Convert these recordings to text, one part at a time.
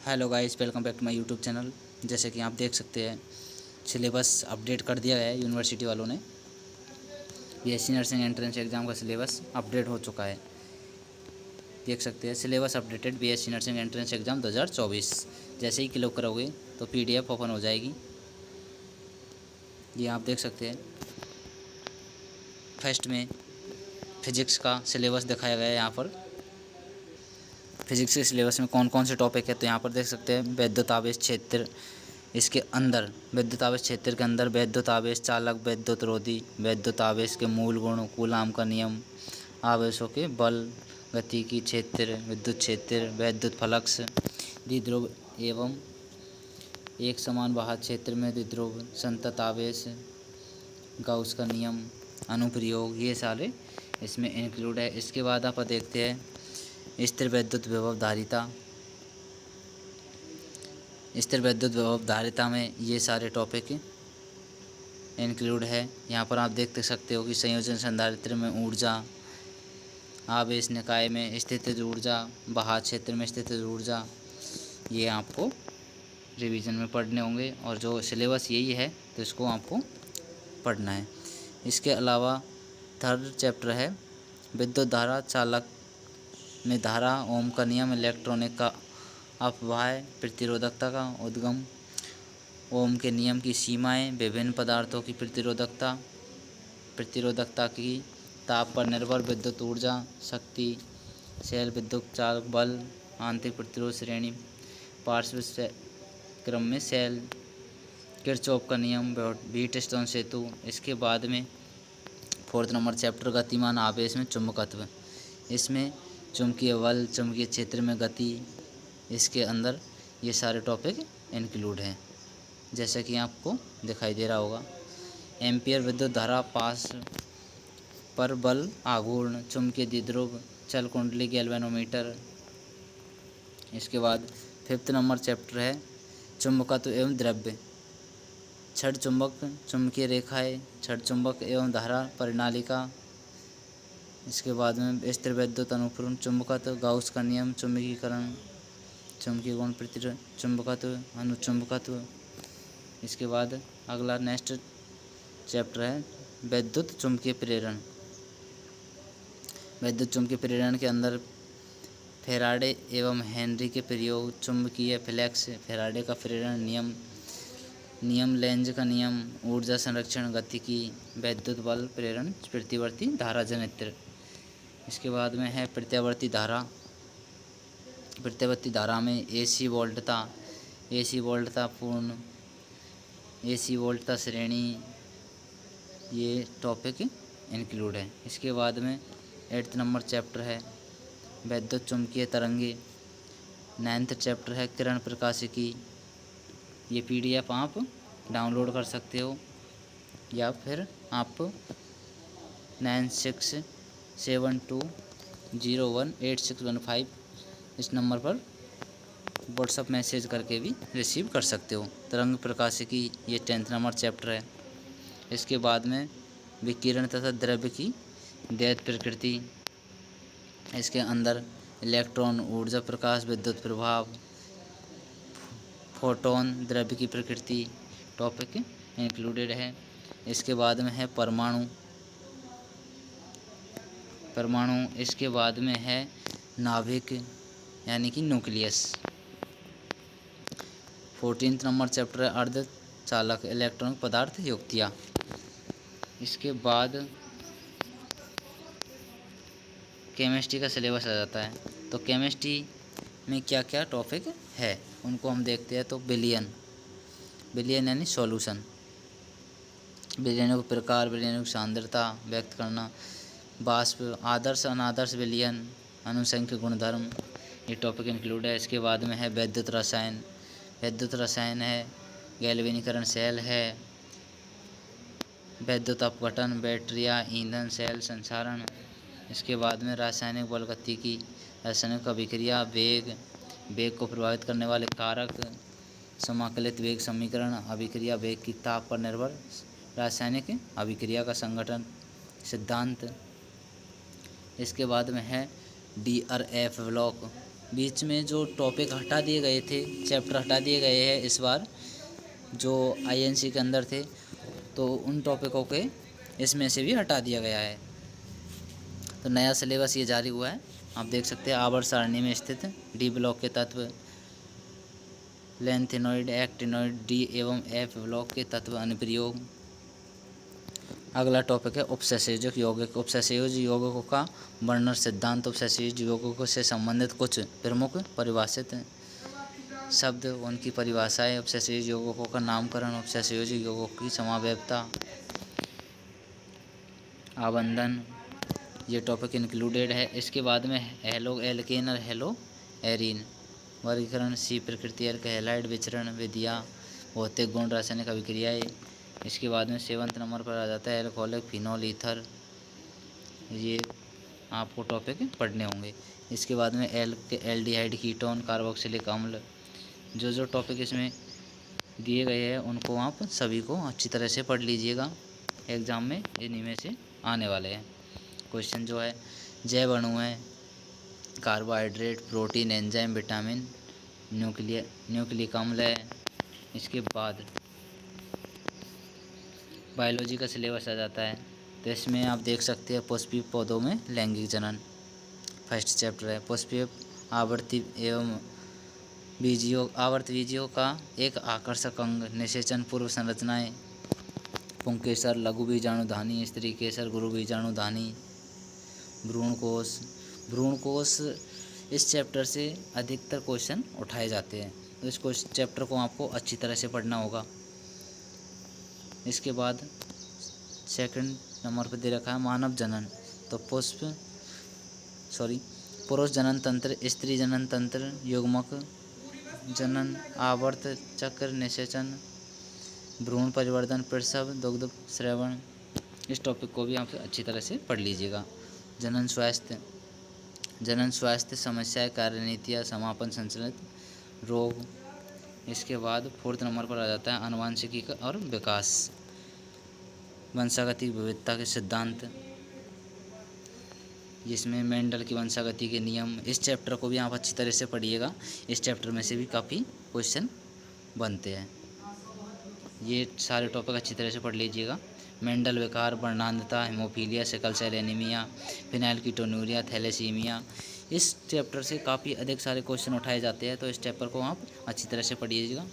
Hello guys, welcome back to my YouTube channel. जैसे कि आप देख सकते हैं, सिलेबस अपडेट कर दिया गया है यूनिवर्सिटी वालों ने। बीएससी नर्सिंग एंट्रेंस एग्ज़ाम का सिलेबस अपडेट हो चुका है। देख सकते हैं syllabus updated BSc nursing entrance exam 2024। जैसे ही क्लिक करोगे तो पीडीएफ ओपन हो जाएगी। ये आप देख सकते हैं, फर्स्ट में फिजिक्स का सिलेबस दिखाया गया है। यहाँ पर फिजिक्स के सिलेबस में कौन कौन से टॉपिक है तो यहाँ पर देख सकते हैं, वैद्युत आवेश क्षेत्र, इसके अंदर वैद्युत आवेश क्षेत्र के अंदर वैद्युत आवेश चालक, वैद्युत रोधी, वैद्युत आवेश के मूल गुण, कूलाम का नियम, आवेशों के बल, गति की क्षेत्र, विद्युत क्षेत्र, वैद्युत फ्लक्स, द्विध्रुव एवं एक समान वाहक क्षेत्र में द्विध्रुव, संतत आवेश, गाउस का नियम, अनुप्रयोग, ये सारे इसमें इंक्लूड है। इसके बाद आप देखते हैं स्थिर वैद्युत विभव धारिता। स्थिर वैद्युत विभव धारिता में ये सारे टॉपिक इंक्लूड है। यहाँ पर आप देख सकते हो कि संयोजन संधारित्र में ऊर्जा, आवेश निकाय में स्थितिज ऊर्जा, बाह्य क्षेत्र में स्थितिज ऊर्जा, ये आपको रिवीजन में पढ़ने होंगे। और जो सिलेबस यही है तो इसको आपको पढ़ना है। इसके अलावा थर्ड चैप्टर है विद्युत धारा चालक में धारा, ओम का नियम, इलेक्ट्रॉनिक का अपवाय, प्रतिरोधकता का उद्गम, ओम के नियम की सीमाएं, विभिन्न पदार्थों की प्रतिरोधकता की ताप पर निर्भर विद्युत ऊर्जा, शक्ति, सेल विद्युत चालक बल, आंतरिक प्रतिरोध श्रेणी, पार्श्व क्रम में सेल, किरचॉफ का नियम, व्हीटस्टोन सेतु। इसके बाद में फोर्थ नंबर चैप्टर गतिमान आवेश में चुंबकत्व। इसमें चुंबकीय बल, चुंबकीय क्षेत्र में गति, इसके अंदर ये सारे टॉपिक इंक्लूड हैं। जैसा कि आपको दिखाई दे रहा होगा, एम्पियर विद्युत धारा, पास पर बल आघूर्ण, चुंबकीय द्विध्रुव, चल कुंडली, गैल्वेनोमीटर। इसके बाद फिफ्थ नंबर चैप्टर है चुंबकत्व एवं द्रव्य, छड़ चुंबक, चुंबकीय रेखाएं, छड़ चुंबक एवं धारा परिणालिका। इसके बाद में स्थिर वैद्युत अनुपूर्ण चुंबकत्व, गाउस का नियम, चुंबकीकरण, चुंबकीय गुण, चुंबकत्व, अनुचुंबकत्व। इसके बाद अगला नेक्स्ट चैप्टर है वैद्युत चुंबकीय प्रेरण। वैद्युत चुंबकीय प्रेरण के अंदर फैराडे एवं हेनरी के प्रयोग, चुंबकीय फ्लक्स, फैराडे का प्रेरण नियम, लेंज का नियम, ऊर्जा संरक्षण, गतिकी, वैद्युत बल प्रेरण, प्रत्यावर्ती धारा जनित्र। इसके बाद में है प्रत्यावर्ती धारा। प्रत्यावर्ती धारा में एसी वोल्टता पूर्ण, एसी वोल्टता श्रेणी, ये टॉपिक इंक्लूड है। इसके बाद में 8th नंबर चैप्टर है वैद्युत चुंबकीय तरंगे। 9th चैप्टर है किरण प्रकाशिकी। ये पीडीएफ आप डाउनलोड कर सकते हो या फिर आप 9672018615 इस नंबर पर व्हाट्सअप मैसेज करके भी रिसीव कर सकते हो। तरंग प्रकाशिकी ये 10th नंबर चैप्टर है। इसके बाद में विकिरण तथा द्रव्य की दैत प्रकृति। इसके अंदर इलेक्ट्रॉन, ऊर्जा, प्रकाश, विद्युत प्रभाव, फोटोन, द्रव्य की प्रकृति टॉपिक इंक्लूडेड है। इसके बाद में है परमाणु। इसके बाद में है नाभिक यानी कि न्यूक्लियस। 14th नंबर चैप्टर है अर्धचालक, इलेक्ट्रॉनिक पदार्थ, युक्तियाँ। इसके बाद केमिस्ट्री का सिलेबस आ जाता है। तो केमिस्ट्री में क्या क्या टॉपिक है उनको हम देखते हैं। तो विलयन यानी सॉल्यूशन, विलयनों के प्रकार, विलयनों की सांद्रता व्यक्त करना, वाष्प, आदर्श अनादर्श विलयन, अनुसंख्य गुणधर्म, ये टॉपिक इंक्लूड है। इसके बाद में है वैद्युत रसायन है, गैल्वेनीकरण सेल है, वैद्युत अपघटन, बैटरिया, ईंधन, सेल संचारण। इसके बाद में रासायनिक बल, गतिकी, रासायनिक अभिक्रिया, वेग को प्रभावित करने वाले कारक, समाकलित वेग समीकरण, अभिक्रिया वेग की ताप पर निर्भर रासायनिक अभिक्रिया का संगठन सिद्धांत। इसके बाद में है DRF ब्लॉक, बीच में जो टॉपिक हटा दिए गए थे, चैप्टर हटा दिए गए हैं इस बार जो आईएनसी के अंदर थे, तो उन टॉपिकों के इसमें से भी हटा दिया गया है। तो नया सिलेबस ये जारी हुआ है, आप देख सकते हैं। आवर्त सारणी में स्थित डी ब्लॉक के तत्व, लेंथेनॉइड, एक्टिनॉइड, डी एवं एफ ब्लॉक के तत्व, अनुप्रयोग। अगला टॉपिक है उपसंयोजक यौगिक। उपसंयोजक यौगिकों का वर्णन सिद्धांत। उपसंयोजक यौगिकों से संबंधित कुछ प्रमुख परिभाषित शब्द, उनकी परिभाषाएं। उपसंयोजक यौगिकों का नामकरण। उपसंयोजक यौगिकों की समावयवता, आबंधन, ये टॉपिक इंक्लूडेड है। इसके बाद में हेलो एल्केन और हेलो एरीन, वर्गीकरण, सी प्रकृति, हैलाइड, विचरण विधियाँ, भौतिक गुण, रासायनिक अभिक्रियाएँ। इसके बाद में 7 नंबर पर आ जाता है एल्कोहलिक, फिनॉल, ईथर, ये आपको टॉपिक पढ़ने होंगे। इसके बाद में एल्डिहाइड, कीटोन, कार्बोक्सिलिक अम्ल, जो टॉपिक इसमें दिए गए हैं उनको आप सभी को अच्छी तरह से पढ़ लीजिएगा, एग्ज़ाम में इन्हीं में से आने वाले हैं क्वेश्चन। जो है जैव अणु है, carbohydrate, protein, enzyme, vitamin, nucleic अम्ल है। इसके बाद बायोलॉजी का सिलेबस आ जाता है, तो इसमें आप देख सकते हैं पुष्पीय पौधों में लैंगिक जनन फर्स्ट चैप्टर है। पुष्पीय आवर्ती एवं बीजियों का एक आकर्षक अंग, निषेचन पूर्व संरचनाएं, पुंकेसर, लघु बीजाणुधानी, स्त्री केसर, गुरु बीजाणुधानी, भ्रूणकोश। भ्रूणकोश इस चैप्टर से अधिकतर क्वेश्चन उठाए जाते हैं, तो इस चैप्टर को आपको अच्छी तरह से पढ़ना होगा। इसके बाद सेकंड नंबर पर दे रखा है मानव जनन। तो पुरुष जनन तंत्र, स्त्री जनन तंत्र, युग्मक जनन, आवर्त चक्र, निषेचन, भ्रूण परिवर्धन, प्रसव, दुग्ध श्रवण। इस टॉपिक को भी आप अच्छी तरह से पढ़ लीजिएगा। जनन स्वास्थ्य समस्याएं, कार्यनीतियाँ, समापन, संचलित रोग। इसके बाद 4th नंबर पर आ जाता है आनुवंशिकी और विकास, वंशागतिक विविधता के सिद्धांत, जिसमें मेंडल की वंशागति के नियम। इस चैप्टर को भी आप अच्छी तरह से पढ़िएगा, इस चैप्टर में से भी काफ़ी क्वेश्चन बनते हैं। ये सारे टॉपिक अच्छी तरह से पढ़ लीजिएगा। मेंडल विकार, वर्णांधता, haemophilia, sickle cell anaemia, phenylketonuria, thalassaemia. इस चैप्टर से काफ़ी अधिक सारे क्वेश्चन उठाए जाते हैं, तो इस चैप्टर को आप अच्छी तरह से पढ़िएगा।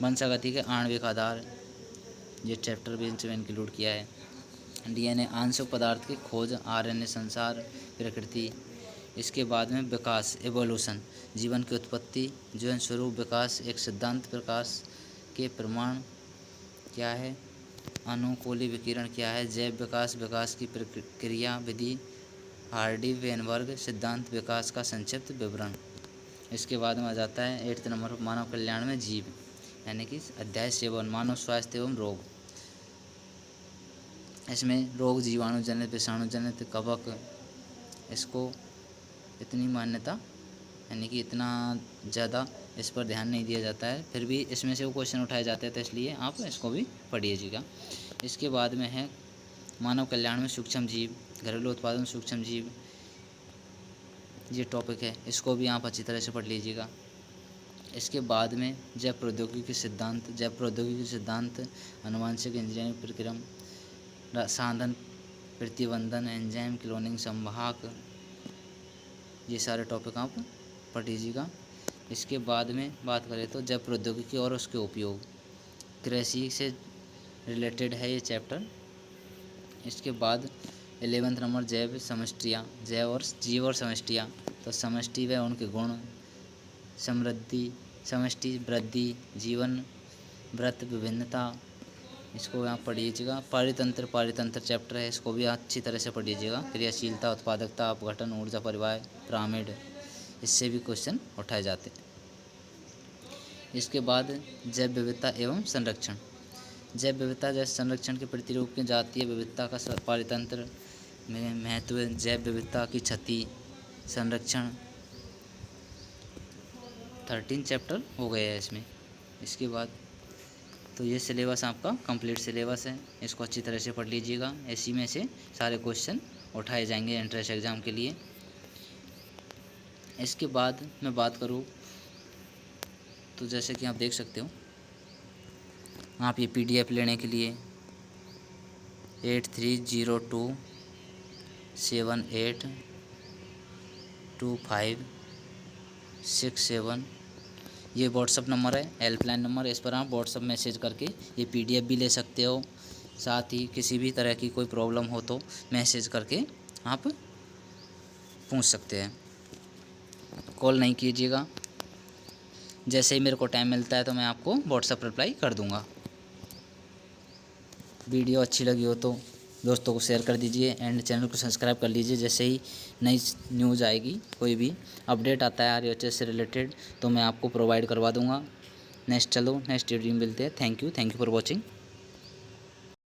वंशागति के आणविक आधार, ये चैप्टर भी इसमें इंक्लूड किया है। डीएनए, आंशिक पदार्थ की खोज, आरएनए, संसार, प्रकृति। इसके बाद में विकास, एवोल्यूशन, जीवन की उत्पत्ति, जीवन स्वरूप, विकास, एक सिद्धांत, प्रकाश के प्रमाण क्या है, अनुकूली विकिरण क्या है, जैव विकास, विकास की प्रक्रिया विधि, हार्डी वेनबर्ग सिद्धांत, विकास का संक्षिप्त विवरण। इसके बाद में आ जाता है 8th नंबर पर मानव कल्याण में जीव, यानी कि अध्याय 7 मानव स्वास्थ्य एवं रोग। इसमें रोग, जीवाणु जनित, विषाणु जनित, कवक, इसको इतनी मान्यता यानी कि इतना ज़्यादा इस पर ध्यान नहीं दिया जाता है, फिर भी इसमें से वो क्वेश्चन उठाए जाते हैं, तो इसलिए आप इसको भी पढ़िएगा। इसके बाद में है मानव कल्याण में सूक्ष्म जीव, घरेलू उत्पादन सूक्ष्म जीव, ये टॉपिक है, इसको भी आप अच्छी तरह से पढ़ लीजिएगा। इसके बाद में जैव प्रौद्योगिकी सिद्धांत, आनुवंशिक इंजीनियरिंग प्रक्रम, साधन, प्रतिबंधन, एंजाइम, क्लोनिंग, संवाहक, ये सारे टॉपिक आप पढ़ लीजिएगा। इसके बाद में बात करें तो जैव प्रौद्योगिकी और उसके उपयोग, कृषि से रिलेटेड है ये चैप्टर। इसके बाद 11th नंबर जैव समष्टियाँ, जीव और समष्टियाँ। तो समष्टि व उनके गुण, समष्टि वृद्धि, जीवन वृत्त, विभिन्नता, इसको आप पढ़िएगा। पारितंत्र चैप्टर है, इसको भी अच्छी तरह से पढ़िएगा। क्रियाशीलता, उत्पादकता, अपघटन, ऊर्जा परिवाह, पिरामिड, इससे भी क्वेश्चन उठाए जाते हैं। इसके बाद जैव विविधता एवं संरक्षण, जैव विविधता जैसे संरक्षण के प्रतिरूप में जातीय विविधता का पारितंत्र में महत्व, जैव विविधता की क्षति, संरक्षण, 13 चैप्टर हो गए हैं इसमें। इसके बाद तो ये सिलेबस आपका कंप्लीट सिलेबस है, इसको अच्छी तरह से पढ़ लीजिएगा। इसी में से सारे क्वेश्चन उठाए जाएंगे एंट्रेंस एग्ज़ाम के लिए। इसके बाद मैं बात करूँ तो जैसे कि आप देख सकते हो, आप ये PDF लेने के लिए 8302782567 ये व्हाट्सअप नंबर है, हेल्पलाइन नंबर। इस पर आप व्हाट्सअप मैसेज करके ये PDF भी ले सकते हो। साथ ही किसी भी तरह की कोई प्रॉब्लम हो तो मैसेज करके आप पूछ सकते हैं, कॉल नहीं कीजिएगा। जैसे ही मेरे को टाइम मिलता है तो मैं आपको व्हाट्सअप रिप्लाई कर दूंगा। वीडियो अच्छी लगी हो तो दोस्तों को शेयर कर दीजिए एंड चैनल को सब्सक्राइब कर लीजिए। जैसे ही नई न्यूज़ आएगी, कोई भी अपडेट आता है RHS से रिलेटेड तो मैं आपको प्रोवाइड करवा दूंगा। नेक्स्ट वीडियो में मिलते हैं। Thank you for watching.